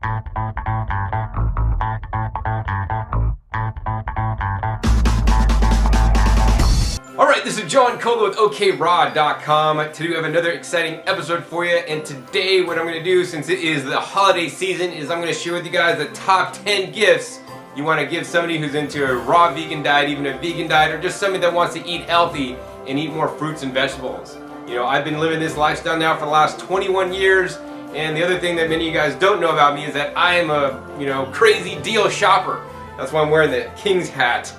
Alright, this is John Cola with okraw.com. Today we have another exciting episode for you, and today what I'm going to do, since it is the holiday season, is I'm going to share with you guys the top 10 gifts you want to give somebody who's into a raw vegan diet, even a vegan diet, or just somebody that wants to eat healthy and eat more fruits and vegetables. You know, I've been living this lifestyle now for the last 21 years, and the other thing that many of you guys don't know about me is that I am a, crazy deal shopper. That's why I'm wearing the King's hat.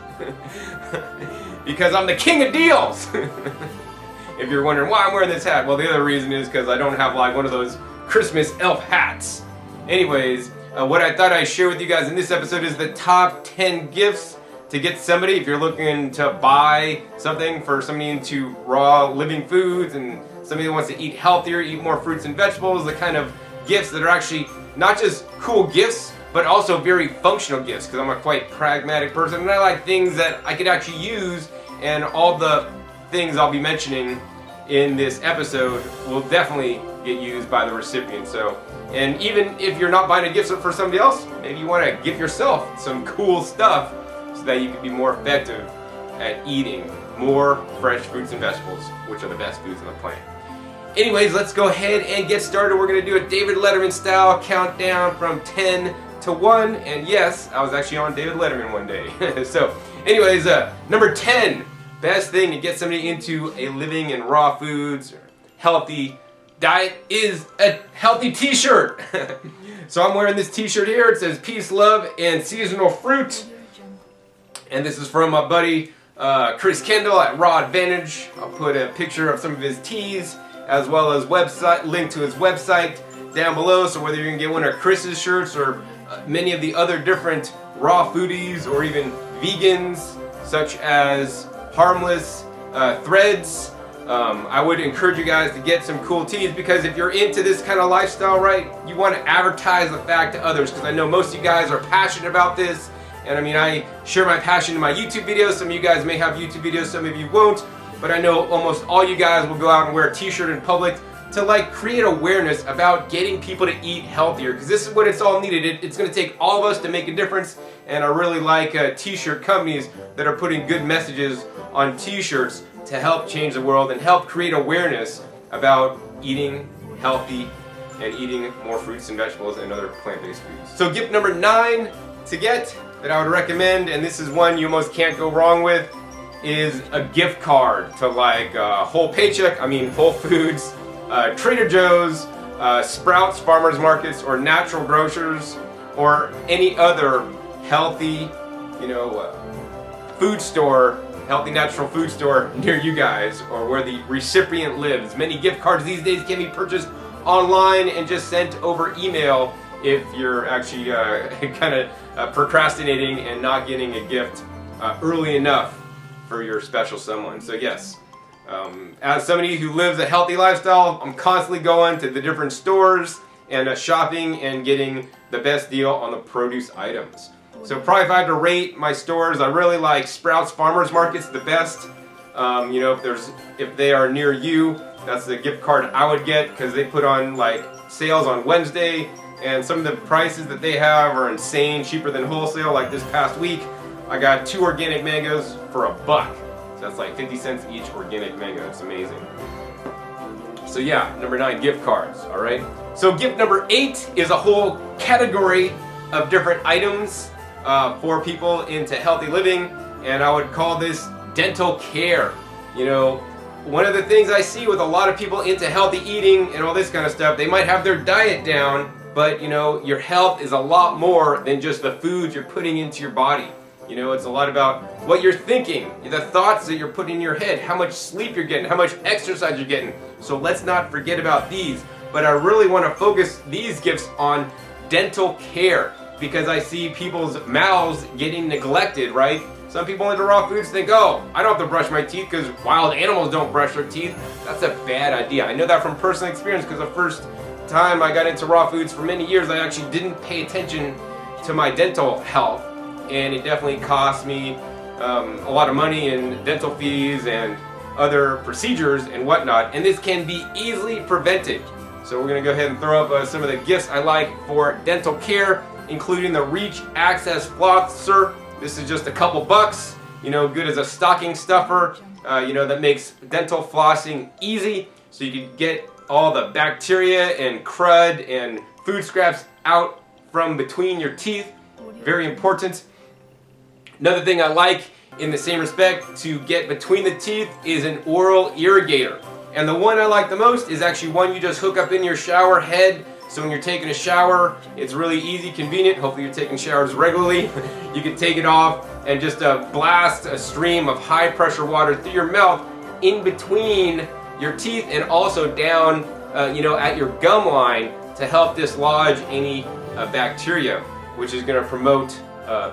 Because I'm the king of deals! If you're wondering why I'm wearing this hat, well, the other reason is because I don't have like one of those Christmas elf hats. Anyways, what I thought I'd share with you guys in this episode is the top 10 gifts to get somebody if you're looking to buy something for somebody into raw living foods and somebody that wants to eat healthier, eat more fruits and vegetables, the kind of gifts that are actually not just cool gifts, but also very functional gifts, because I'm a quite pragmatic person and I like things that I could actually use, and all the things I'll be mentioning in this episode will definitely get used by the recipient. So, and even if you're not buying a gift for somebody else, maybe you want to gift yourself some cool stuff so that you can be more effective at eating more fresh fruits and vegetables, which are the best foods on the planet. Anyways, let's go ahead and get started. We're going to do a David Letterman style countdown from 10 to 1, and yes, I was actually on David Letterman one day. So, anyways, number 10, best thing to get somebody into a living and raw foods, or healthy diet is a healthy t-shirt. So I'm wearing this t-shirt here. It says peace, love, and seasonal fruit. And this is from my buddy Chris Kendall at Raw Advantage. I'll put a picture of some of his tees as well as link to his website down below. So whether you're going to get one of Chris's shirts or many of the other different raw foodies or even vegans such as Harmless Threads, I would encourage you guys to get some cool tees, because if you're into this kind of lifestyle, right, you want to advertise the fact to others, because I know most of you guys are passionate about this, and I mean, I share my passion in my YouTube videos. Some of you guys may have YouTube videos, some of you won't, but I know almost all you guys will go out and wear a t-shirt in public to like create awareness about getting people to eat healthier, because this is what it's all needed. It's going to take all of us to make a difference, and I really like t-shirt companies that are putting good messages on t-shirts to help change the world and help create awareness about eating healthy and eating more fruits and vegetables and other plant-based foods. So gift number 9 to get that I would recommend, and this is one you almost can't go wrong with, is a gift card to like Whole Foods, Trader Joe's, Sprouts Farmers Markets, or Natural Grocers, or any other healthy, food store, healthy natural food store near you guys, or where the recipient lives. Many gift cards these days can be purchased online and just sent over email if you're actually kind of procrastinating and not getting a gift early enough for your special someone. So yes, as somebody who lives a healthy lifestyle, I'm constantly going to the different stores and shopping and getting the best deal on the produce items. So probably if I had to rate my stores, I really like Sprouts Farmers Markets the best. If they are near you, that's the gift card I would get, because they put on like sales on Wednesday, and some of the prices that they have are insane, cheaper than wholesale. Like this past week, I got 2 organic mangoes for $1. So that's like 50 cents each organic mango. It's amazing. So yeah, number 9, gift cards, all right? So gift number 8 is a whole category of different items for people into healthy living, and I would call this dental care. One of the things I see with a lot of people into healthy eating and all this kind of stuff, they might have their diet down, but your health is a lot more than just the foods you're putting into your body. It's a lot about what you're thinking, the thoughts that you're putting in your head, how much sleep you're getting, how much exercise you're getting. So let's not forget about these. But I really want to focus these gifts on dental care, because I see people's mouths getting neglected, right? Some people into raw foods think, oh, I don't have to brush my teeth because wild animals don't brush their teeth. That's a bad idea. I know that from personal experience, because the first time I got into raw foods for many years, I actually didn't pay attention to my dental health, and it definitely cost me a lot of money in dental fees and other procedures and whatnot, and this can be easily prevented. So we're going to go ahead and throw up some of the gifts I like for dental care, including the Reach Access Flosser. This is just a couple bucks, you know, good as a stocking stuffer, you know, that makes dental flossing easy. So you can get all the bacteria and crud and food scraps out from between your teeth. Very important. Another thing I like in the same respect to get between the teeth is an oral irrigator. And the one I like the most is actually one you just hook up in your shower head. So when you're taking a shower, it's really easy, convenient. Hopefully you're taking showers regularly. You can take it off and just blast a stream of high pressure water through your mouth in between your teeth and also down, you know, at your gum line to help dislodge any bacteria, which is going to promote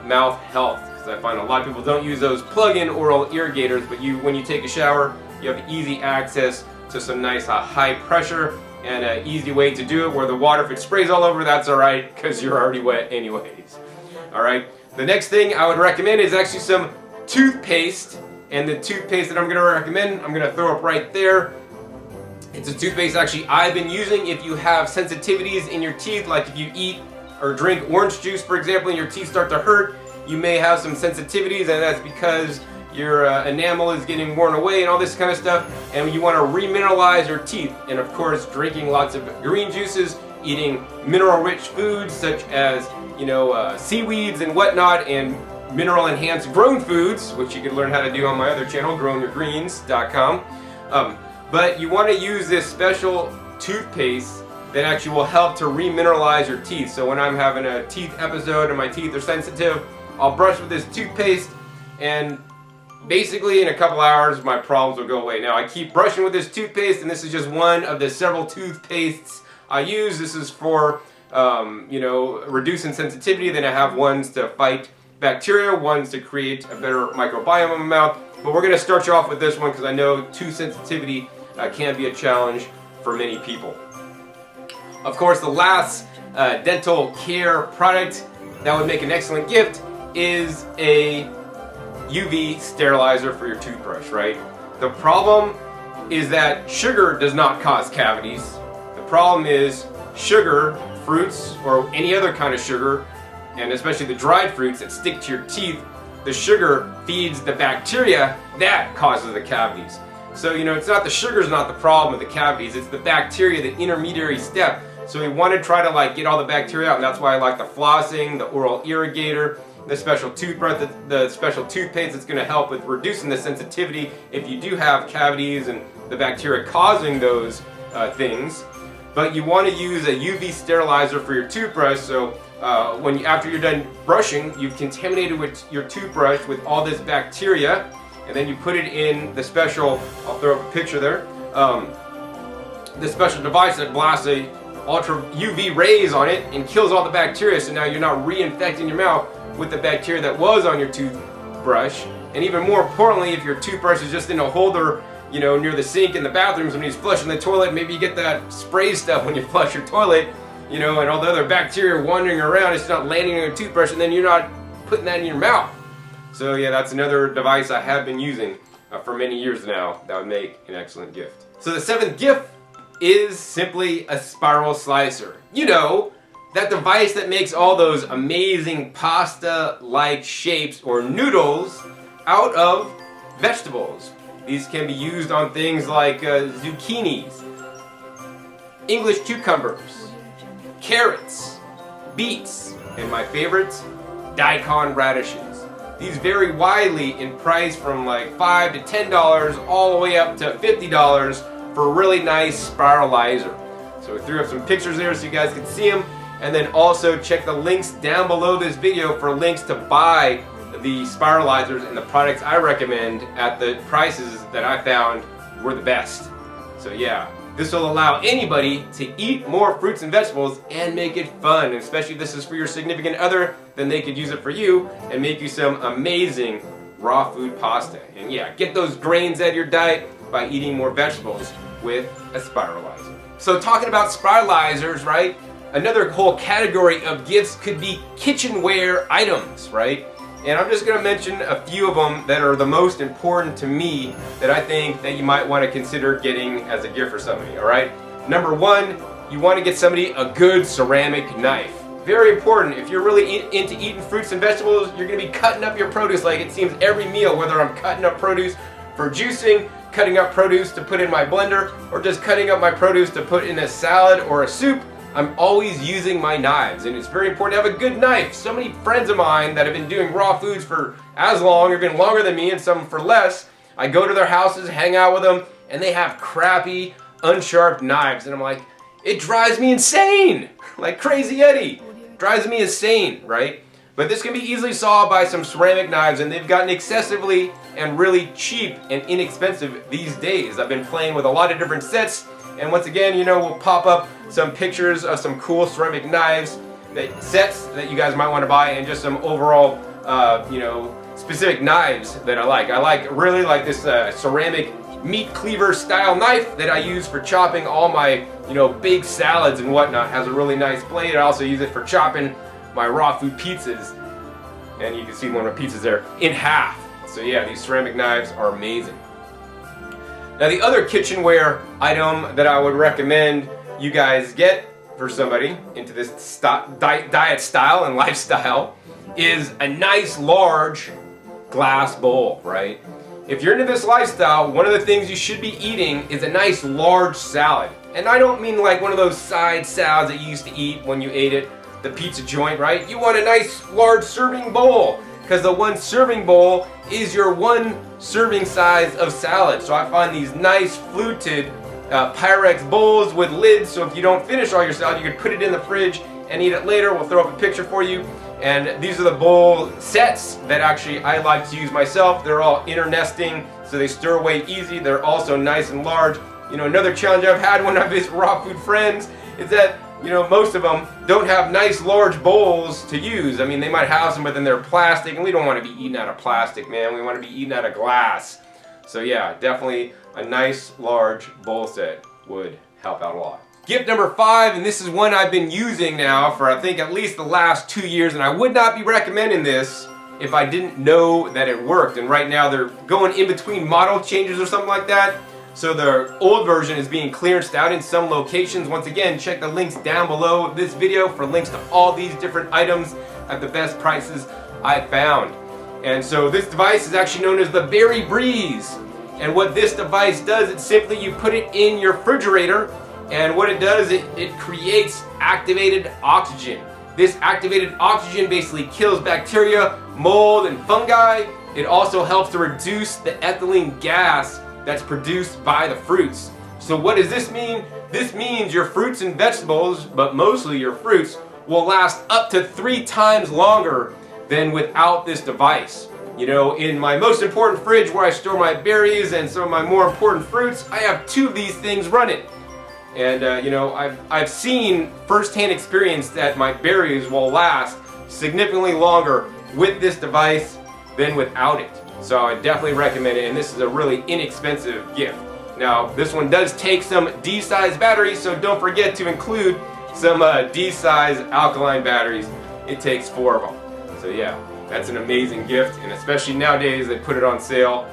mouth health. Because I find a lot of people don't use those plug-in oral irrigators, but when you take a shower, you have easy access to some nice high pressure and an easy way to do it where the water, if it sprays all over, that's alright because you're already wet anyways. Alright, the next thing I would recommend is actually some toothpaste. And the toothpaste that I'm going to recommend, I'm going to throw up right there. It's a toothpaste actually I've been using if you have sensitivities in your teeth, like if you eat or drink orange juice, for example, and your teeth start to hurt, you may have some sensitivities, and that's because your enamel is getting worn away and all this kind of stuff, and you want to remineralize your teeth. And of course, drinking lots of green juices, eating mineral-rich foods such as, you know, seaweeds and whatnot, and mineral-enhanced grown foods, which you can learn how to do on my other channel, grownyourgreens.com. But you want to use this special toothpaste that actually will help to remineralize your teeth. So when I'm having a teeth episode and my teeth are sensitive, I'll brush with this toothpaste, and basically in a couple hours my problems will go away. Now I keep brushing with this toothpaste, and this is just one of the several toothpastes I use. This is for you know, reducing sensitivity. Then I have ones to fight bacteria, ones to create a better microbiome in my mouth. But we're going to start you off with this one because I know tooth sensitivity can be a challenge for many people. Of course, the last dental care product that would make an excellent gift is a UV sterilizer for your toothbrush, right? The problem is that sugar does not cause cavities. The problem is sugar, fruits, or any other kind of sugar, and especially the dried fruits that stick to your teeth, the sugar feeds the bacteria that causes the cavities. So, you know, it's not the sugar's not the problem with the cavities, it's the bacteria, the intermediary step. So we want to try to like get all the bacteria out, and that's why I like the flossing, the oral irrigator, the special toothbrush, the special toothpaste that's going to help with reducing the sensitivity if you do have cavities and the bacteria causing those things. But you want to use a UV sterilizer for your toothbrush, so after you're done brushing, you've contaminated with your toothbrush with all this bacteria, and then you put it in the special, I'll throw up a picture there, the special device that blasts a ultra UV rays on it and kills all the bacteria, so now you're not reinfecting your mouth with the bacteria that was on your toothbrush. And even more importantly, if your toothbrush is just in a holder, you know, near the sink in the bathrooms when he's flushing the toilet, maybe you get that spray stuff when you flush your toilet, you know, and all the other bacteria wandering around, it's not landing on your toothbrush, and then you're not putting that in your mouth. So yeah, that's another device I have been using for many years now that would make an excellent gift. So the seventh gift is simply a spiral slicer. You know, that device that makes all those amazing pasta-like shapes or noodles out of vegetables. These can be used on things like zucchinis, English cucumbers, carrots, beets, and my favorites, daikon radishes. These vary widely in price from like $5 to $10 all the way up to $50 for a really nice spiralizer. So we threw up some pictures there so you guys can see them, and then also check the links down below this video for links to buy the spiralizers and the products I recommend at the prices that I found were the best. So yeah, this will allow anybody to eat more fruits and vegetables and make it fun. And especially if this is for your significant other, then they could use it for you and make you some amazing raw food pasta. And yeah, get those grains out of your diet by eating more vegetables with a spiralizer. So talking about spiralizers, right? Another whole category of gifts could be kitchenware items, right? And I'm just going to mention a few of them that are the most important to me that I think that you might want to consider getting as a gift for somebody, alright? Number one, you want to get somebody a good ceramic knife. Very important. If you're really into eating fruits and vegetables, you're going to be cutting up your produce like it seems every meal, whether I'm cutting up produce for juicing, cutting up produce to put in my blender, or just cutting up my produce to put in a salad or a soup. I'm always using my knives, and it's very important to have a good knife. So many friends of mine that have been doing raw foods for as long or even longer than me, and some for less, I go to their houses, hang out with them, and they have crappy, unsharp knives, and I'm like, it drives me insane! Like Crazy Eddie. Drives me insane, right? But this can be easily solved by some ceramic knives, and they've gotten excessively and really cheap and inexpensive these days. I've been playing with a lot of different sets, and once again, you know, we'll pop up some pictures of some cool ceramic knives, sets that you guys might want to buy, and just some overall, you know, specific knives that I like. I really like this ceramic meat cleaver style knife that I use for chopping all my, you know, big salads and whatnot. It has a really nice blade. I also use it for chopping my raw food pizzas, and you can see one of my pizzas there, in half. So yeah, these ceramic knives are amazing. Now the other kitchenware item that I would recommend you guys get for somebody into this diet style and lifestyle is a nice large glass bowl, right? If you're into this lifestyle, one of the things you should be eating is a nice large salad. And I don't mean like one of those side salads that you used to eat when you ate at the pizza joint, right? You want a nice large serving bowl, because the one serving bowl is your one serving size of salad. So I find these nice fluted pyrex bowls with lids, so if you don't finish all your salad, you can put it in the fridge and eat it later. We'll throw up a picture for you. And these are the bowl sets that actually I like to use myself. They're all internesting, so they stir away easy. They're also nice and large. You know, another challenge I've had when I visit raw food friends is that, you know, most of them don't have nice large bowls to use. I mean, they might have some, but then they're plastic, and we don't want to be eating out of plastic, man. We want to be eating out of glass. So yeah, definitely a nice large bowl set would help out a lot. Gift number 5, and this is one I've been using now for I think at least the last 2 years, and I would not be recommending this if I didn't know that it worked. And right now they're going in between model changes or something like that. So the old version is being clearanced out in some locations. Once again, check the links down below this video for links to all these different items at the best prices I found. And so this device is actually known as the Berry Breeze. And what this device does, it's simply you put it in your refrigerator, and what it does, it creates activated oxygen. This activated oxygen basically kills bacteria, mold, and fungi. It also helps to reduce the ethylene gas that's produced by the fruits. So what does this mean? This means your fruits and vegetables, but mostly your fruits, will last up to 3 times longer than without this device. You know, in my most important fridge where I store my berries and some of my more important fruits, I have 2 of these things running. And you know, I've seen firsthand experience that my berries will last significantly longer with this device than without it. So I definitely recommend it, and this is a really inexpensive gift. Now, this one does take some D-size batteries, so don't forget to include some D-size alkaline batteries. It takes 4 of them. So yeah, that's an amazing gift, and especially nowadays they put it on sale.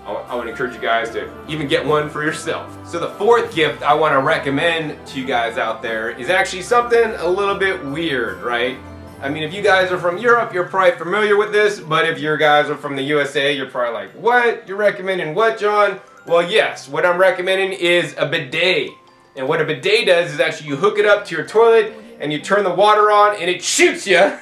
I would encourage you guys to even get one for yourself. So the 4th gift I want to recommend to you guys out there is actually something a little bit weird, right? I mean, if you guys are from Europe, you're probably familiar with this, but if you guys are from the USA, you're probably like, what? You're recommending what, John? Well, yes, what I'm recommending is a bidet. And what a bidet does is actually you hook it up to your toilet and you turn the water on and it shoots you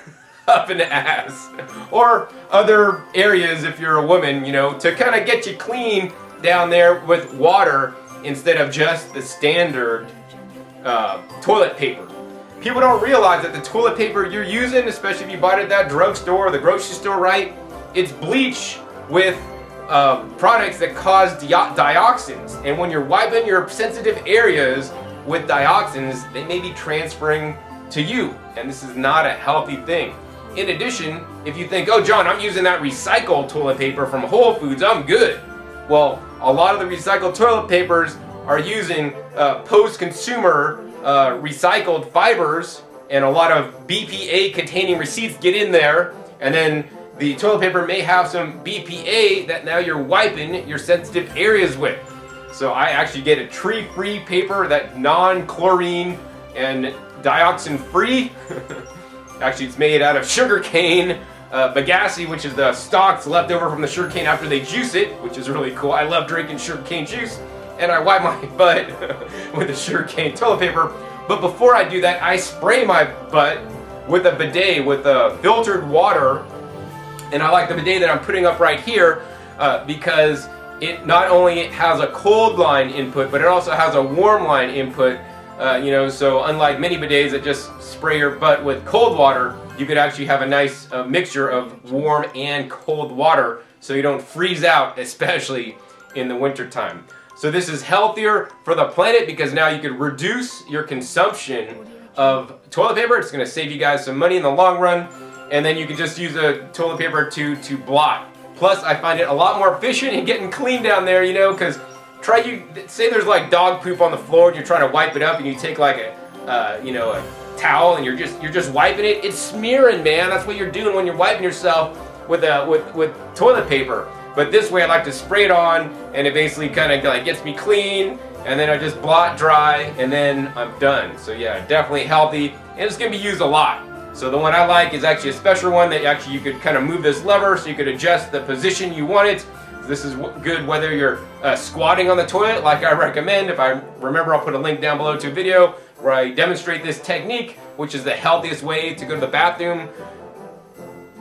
up in the ass. Or other areas if you're a woman, you know, to kind of get you clean down there with water instead of just the standard toilet paper. People don't realize that the toilet paper you're using, especially if you bought it at that drugstore or the grocery store, right? It's bleach with products that cause dioxins. And when you're wiping your sensitive areas with dioxins, they may be transferring to you. And this is not a healthy thing. In addition, if you think, oh John, I'm using that recycled toilet paper from Whole Foods, I'm good. Well, a lot of the recycled toilet papers are using post-consumer recycled fibers, and a lot of BPA containing receipts get in there, and then the toilet paper may have some BPA that now you're wiping your sensitive areas with. So I actually get a tree-free paper, that non-chlorine and dioxin free. Actually, it's made out of sugarcane bagasse, which is the stalks left over from the sugarcane after they juice it, which is really cool. I love drinking sugarcane juice, and I wipe my butt with the sugarcane toilet paper. But before I do that, I spray my butt with a bidet with filtered water, and I like the bidet that I'm putting up right here because it not only has a cold line input, but it also has a warm line input. So unlike many bidets that just spray your butt with cold water, you could actually have a nice mixture of warm and cold water so you don't freeze out, especially in the winter time. So this is healthier for the planet because now you could reduce your consumption of toilet paper. It's going to save you guys some money in the long run, and then you can just use a toilet paper to blot. Plus, I find it a lot more efficient in getting clean down there, because say there's like dog poop on the floor and you're trying to wipe it up, and you take like a towel and you're just wiping it. It's smearing, man. That's what you're doing when you're wiping yourself with toilet paper. But this way, I like to spray it on, and it basically kind of like gets me clean, and then I just blot dry, and then I'm done. So yeah, definitely healthy, and it's gonna be used a lot. So the one I like is actually a special one that actually you could kind of move this lever so you could adjust the position you want it. This is good whether you're squatting on the toilet, like I recommend. If I remember, I'll put a link down below to a video where I demonstrate this technique, which is the healthiest way to go to the bathroom,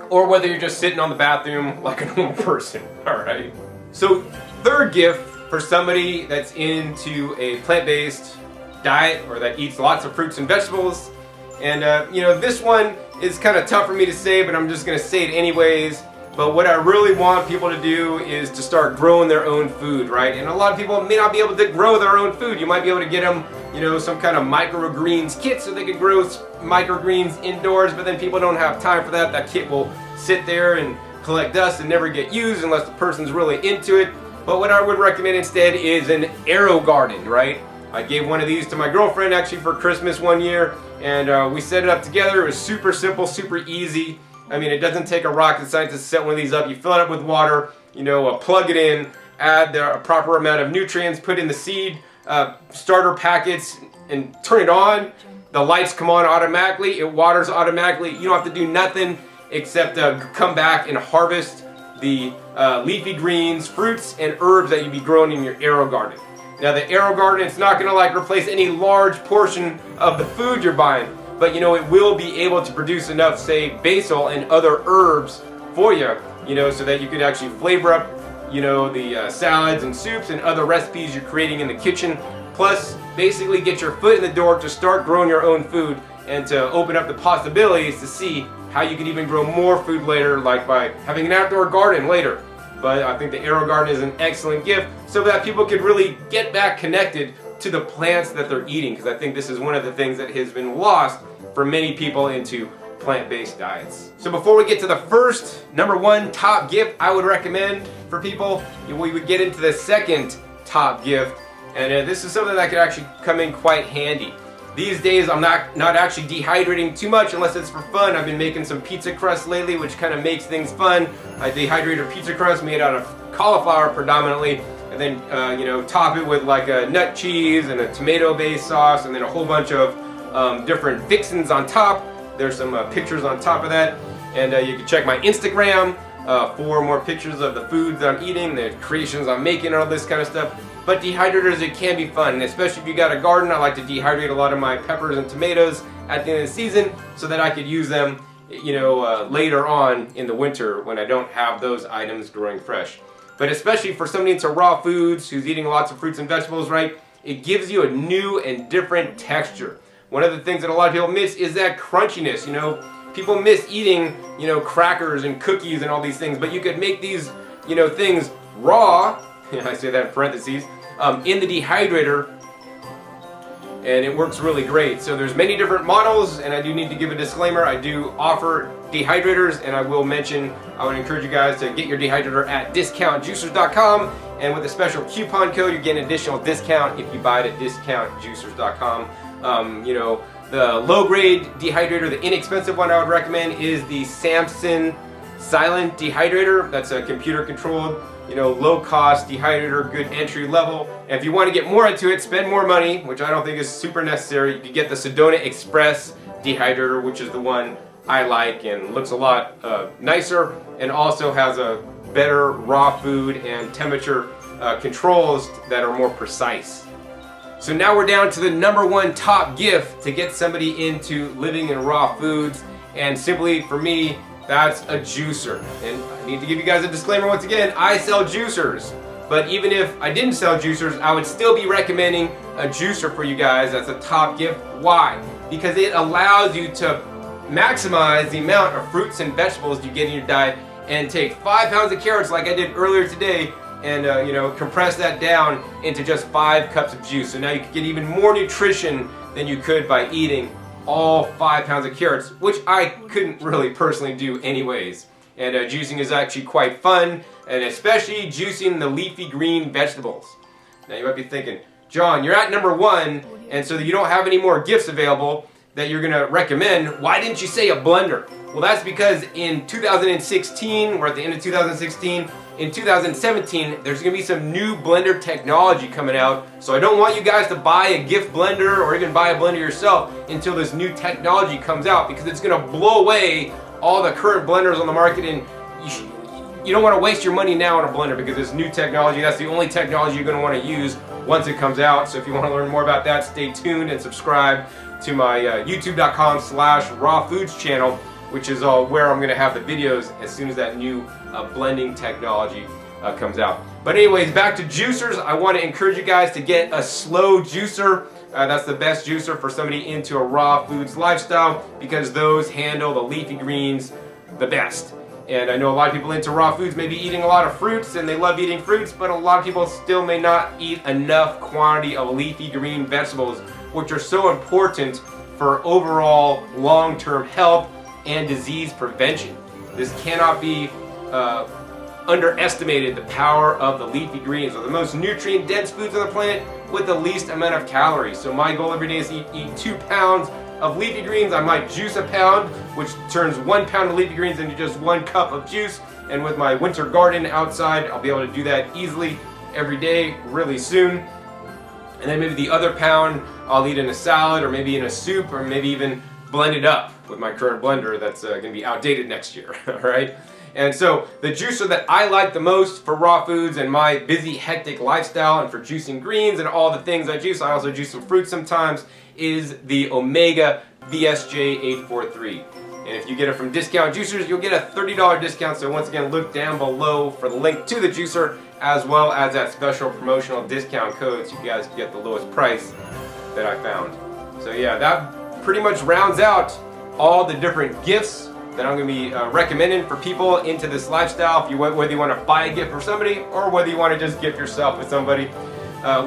or whether you're just sitting on the bathroom like a normal person. All right. So third gift for somebody that's into a plant-based diet or that eats lots of fruits and vegetables. And this one is kind of tough for me to say, but I'm just going to say it anyways. But what I really want people to do is to start growing their own food, right? And a lot of people may not be able to grow their own food. You might be able to get them, some kind of microgreens kit so they can grow microgreens indoors, but then people don't have time for that. That kit will sit there and collect dust and never get used unless the person's really into it. But what I would recommend instead is an Aerogarden, right? I gave one of these to my girlfriend actually for Christmas one year, and we set it up together. It was super simple, super easy. I mean, it doesn't take a rocket scientist to set one of these up. You fill it up with water, plug it in, add the proper amount of nutrients, put in the seed starter packets, and turn it on. The lights come on automatically. It waters automatically. You don't have to do nothing except come back and harvest the leafy greens, fruits, and herbs that you'd be growing in your Aerogarden. Now, the Aerogarden, it's not going to replace any large portion of the food you're buying, but it will be able to produce enough, say, basil and other herbs for you, so that you could actually flavor up, the salads and soups and other recipes you're creating in the kitchen. Plus, basically get your foot in the door to start growing your own food and to open up the possibilities to see how you can even grow more food later, like by having an outdoor garden later. But I think the Aerogarden is an excellent gift so that people could really get back connected to the plants that they're eating, because I think this is one of the things that has been lost for many people into plant-based diets. So before we get to the first, number one top gift I would recommend for people, we would get into the second top gift, and this is something that could actually come in quite handy. These days I'm not actually dehydrating too much unless it's for fun. I've been making some pizza crust lately, which kind of makes things fun. I dehydrator pizza crust made out of cauliflower predominantly, and then top it with like a nut cheese and a tomato-based sauce, and then a whole bunch of different fixins on top. There's some pictures on top of that, and you can check my Instagram for more pictures of the foods that I'm eating, the creations I'm making, and all this kind of stuff. But dehydrators, it can be fun, and especially if you got a garden. I like to dehydrate a lot of my peppers and tomatoes at the end of the season so that I could use them, later on in the winter when I don't have those items growing fresh. But especially for somebody into raw foods who's eating lots of fruits and vegetables, right? It gives you a new and different texture. One of the things that a lot of people miss is that crunchiness. People miss eating, crackers and cookies and all these things, but you could make these, things raw. I say that in parentheses. In the dehydrator, and it works really great. So there's many different models, and I do need to give a disclaimer. I do offer dehydrators, and I will mention, I would encourage you guys to get your dehydrator at discountjuicers.com, and with a special coupon code you get an additional discount if you buy it at discountjuicers.com. The low-grade dehydrator, the inexpensive one I would recommend, is the Samson Silent Dehydrator. That's a computer-controlled you know, low cost dehydrator, good entry level. And if you want to get more into it, spend more money, which I don't think is super necessary, you can get the Sedona Express dehydrator, which is the one I like and looks a lot nicer, and also has a better raw food and temperature controls that are more precise. So now we're down to the #1 top gift to get somebody into living in raw foods, and simply for me, that's a juicer. And I need to give you guys a disclaimer once again, I sell juicers. But even if I didn't sell juicers, I would still be recommending a juicer for you guys as a top gift. Why? Because it allows you to maximize the amount of fruits and vegetables you get in your diet and take 5 pounds of carrots like I did earlier today and you know, compress that down into just 5 cups of juice. So now you can get even more nutrition than you could by eating all 5 pounds of carrots, which I couldn't really personally do anyways. And juicing is actually quite fun, and especially juicing the leafy green vegetables. Now you might be thinking, John, you're at #1, and so that you don't have any more gifts available that you're gonna recommend, why didn't you say a blender? Well, that's because in 2016, we're at the end of 2016, in 2017, there's gonna be some new blender technology coming out, so I don't want you guys to buy a gift blender or even buy a blender yourself until this new technology comes out, because it's gonna blow away all the current blenders on the market, and you don't want to waste your money now on a blender, because this new technology, that's the only technology you're going to want to use once it comes out. So if you want to learn more about that, stay tuned and subscribe to my youtube.com/rawfoods channel, which is where I'm going to have the videos as soon as that new blending technology comes out. But anyways, back to juicers. I want to encourage you guys to get a slow juicer. That's the best juicer for somebody into a raw foods lifestyle, because those handle the leafy greens the best. And I know a lot of people into raw foods may be eating a lot of fruits, and they love eating fruits, but a lot of people still may not eat enough quantity of leafy green vegetables, which are so important for overall long-term health and disease prevention. This cannot be underestimated, the power of the leafy greens. Are the most nutrient-dense foods on the planet with the least amount of calories. So my goal every day is to eat 2 pounds of leafy greens. I might juice a pound, which turns 1 pound of leafy greens into just 1 cup of juice. And with my winter garden outside, I'll be able to do that easily every day, really soon. And then maybe the other pound I'll eat in a salad, or maybe in a soup, or maybe even blend it up with my current blender that's going to be outdated next year. All right. And so the juicer that I like the most for raw foods and my busy, hectic lifestyle, and for juicing greens and all the things I juice, I also juice some fruit sometimes, is the Omega VSJ 843. And if you get it from Discount Juicers, you'll get a $30 discount. So once again, look down below for the link to the juicer, as well as that special promotional discount code, so you guys can get the lowest price that I found. So yeah, that pretty much rounds out all the different gifts that I'm going to be recommending for people into this lifestyle. If you, whether you want to buy a gift for somebody, or whether you want to just gift yourself with somebody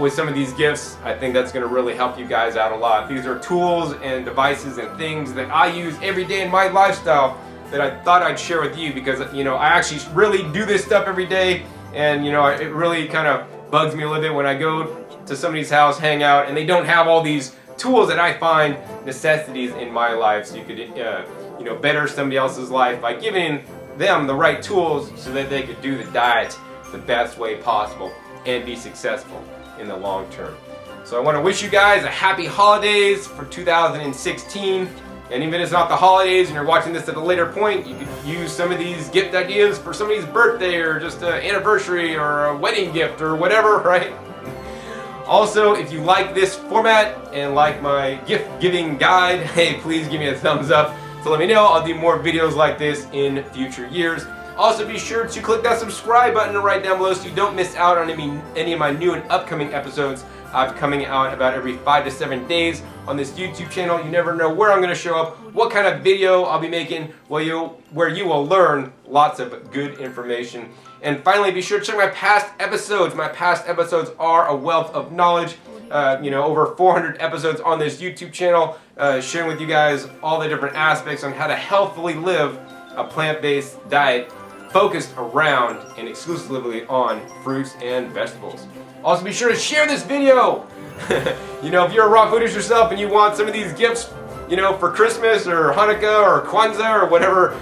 with some of these gifts, I think that's going to really help you guys out a lot. These are tools and devices and things that I use every day in my lifestyle that I thought I'd share with you, because you know, I actually really do this stuff every day, and you know, it really kind of bugs me a little bit when I go to somebody's house, hang out, and they don't have all these tools that I find necessities in my life. So you could you know, better somebody else's life by giving them the right tools so that they could do the diet the best way possible and be successful in the long term. So I want to wish you guys a happy holidays for 2016. And even if it's not the holidays and you're watching this at a later point, you could use some of these gift ideas for somebody's birthday, or just an anniversary, or a wedding gift, or whatever, right? Also, if you like this format and like my gift giving guide, hey, please give me a thumbs up to let me know. I'll do more videos like this in future years. Also, be sure to click that subscribe button right down below so you don't miss out on any of my new and upcoming episodes. I'm coming out about every 5 to 7 days on this YouTube channel. You never know where I'm going to show up, what kind of video I'll be making, where you will learn lots of good information. And finally, be sure to check my past episodes. My past episodes are a wealth of knowledge. You know, over 400 episodes on this YouTube channel, sharing with you guys all the different aspects on how to healthfully live a plant-based diet focused around and exclusively on fruits and vegetables. Also, be sure to share this video. You know, if you're a raw foodist yourself and you want some of these gifts, you know, for Christmas or Hanukkah or Kwanzaa or whatever,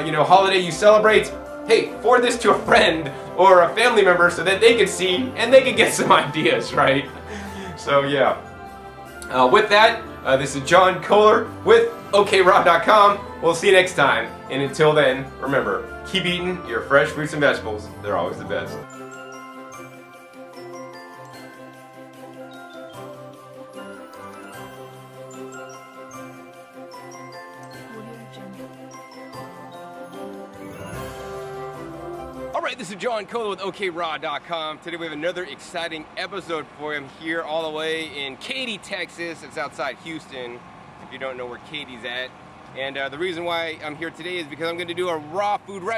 you know, holiday you celebrate, hey, forward this to a friend or a family member so that they can see and they can get some ideas, right? So yeah. With that, this is John Kohler with okraw.com. We'll see you next time. And until then, remember, keep eating your fresh fruits and vegetables. They're always the best. Alright, this is John Kohler with okraw.com. Today we have another exciting episode for you. I'm here all the way in Katy, Texas. It's outside Houston, if you don't know where Katy's at. And the reason why I'm here today is because I'm going to do a raw food recipe.